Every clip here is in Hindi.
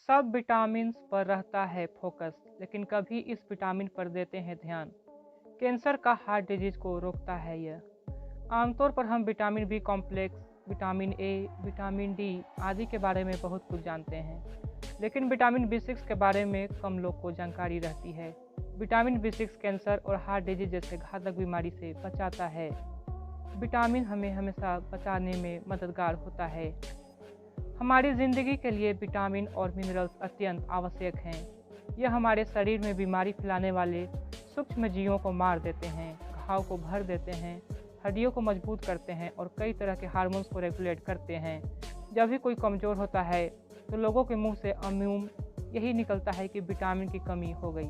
सब विटामिन्स पर रहता है फोकस, लेकिन कभी इस विटामिन पर देते हैं ध्यान। कैंसर का हार्ट डिजीज को रोकता है यह। आमतौर पर हम vitamin B complex, vitamin A, vitamin D आदि के बारे में बहुत कुछ जानते हैं, लेकिन विटामिन बी सिक्स के बारे में कम लोग को जानकारी रहती है। विटामिन बी सिक्स कैंसर और हार्ट डिजीज जैसे घातक बीमारी से बचाता है। विटामिन हमें हमेशा बचाने में मददगार होता है। हमारी ज़िंदगी के लिए विटामिन और मिनरल्स अत्यंत आवश्यक हैं। यह हमारे शरीर में बीमारी फैलाने वाले सूक्ष्म जीवों को मार देते हैं, घाव को भर देते हैं, हड्डियों को मजबूत करते हैं और कई तरह के हार्मोन्स को रेगुलेट करते हैं। जब भी कोई कमज़ोर होता है तो लोगों के मुंह से अम्यूम यही निकलता है कि विटामिन की कमी हो गई।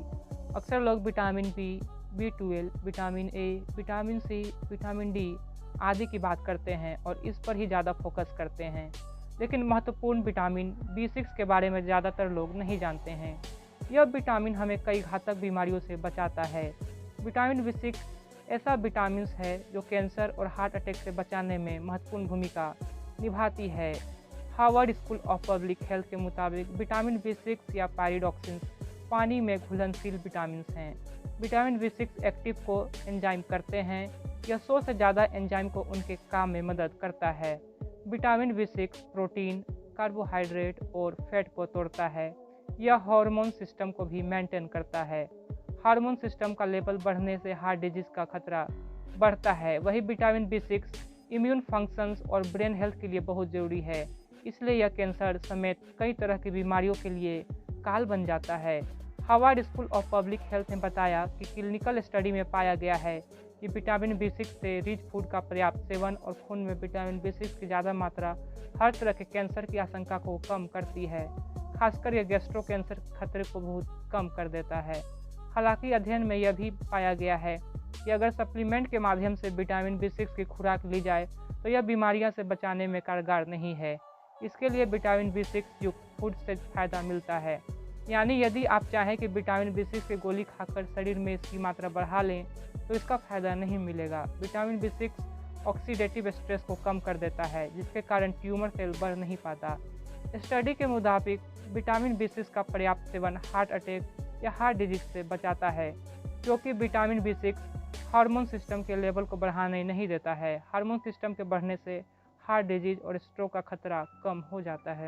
अक्सर लोग विटामिन बी, बी12, vitamin A, vitamin C, vitamin D आदि की बात करते हैं और इस पर ही ज़्यादा फोकस करते हैं, लेकिन महत्वपूर्ण विटामिन बी सिक्स के बारे में ज़्यादातर लोग नहीं जानते हैं। यह विटामिन हमें कई घातक बीमारियों से बचाता है। विटामिन बी सिक्स ऐसा विटामिन है जो कैंसर और हार्ट अटैक से बचाने में महत्वपूर्ण भूमिका निभाती है। Harvard school of public health के मुताबिक विटामिन बी सिक्स या पायरिडॉक्सिन्स पानी में घुलनशील विटामिन हैं। विटामिन बी सिक्स एक्टिव को एंजाइम करते हैं। यह 100 से ज़्यादा एंजाइम को उनके काम में मदद करता है। Vitamin B six protein, carbohydrate और फैट को तोड़ता है। यह हार्मोन सिस्टम को भी मेंटेन करता है। हार्मोन सिस्टम का लेवल बढ़ने से हार्ट डिजीज का खतरा बढ़ता है। वही vitamin B six immune functions और ब्रेन हेल्थ के लिए बहुत ज़रूरी है, इसलिए यह कैंसर समेत कई तरह की बीमारियों के लिए काल बन जाता है। Harvard school of public health ने बताया कि क्लिनिकल स्टडी में पाया गया है कि विटामिन बी सिक्स से रिच फूड का पर्याप्त सेवन और खून में विटामिन बी सिक्स की ज़्यादा मात्रा हर तरह के कैंसर की आशंका को कम करती है। खासकर यह गैस्ट्रो कैंसर खतरे को बहुत कम कर देता है। हालांकि अध्ययन में यह भी पाया गया है कि अगर सप्लीमेंट के माध्यम से विटामिन बी सिक्स की खुराक ली जाए तो यह बीमारियां से बचाने में कारगर नहीं है। इसके लिए विटामिन बी सिक्स युक्त फूड से फ़ायदा मिलता है। यानी यदि आप चाहें कि विटामिन बी सिक्स की गोली खाकर शरीर में इसकी मात्रा बढ़ा लें तो इसका फ़ायदा नहीं मिलेगा। Vitamin B six oxidative stress को कम कर देता है, जिसके कारण ट्यूमर सेल बढ़ नहीं पाता। स्टडी के मुताबिक विटामिन बी सिक्स का पर्याप्त सेवन हार्ट अटैक या हार्ट डिजीज से बचाता है, क्योंकि vitamin B six hormone system के लेवल को बढ़ाने नहीं देता है। हार्मोन सिस्टम के बढ़ने से हार्ट डिजीज और स्ट्रोक का खतरा कम हो जाता है।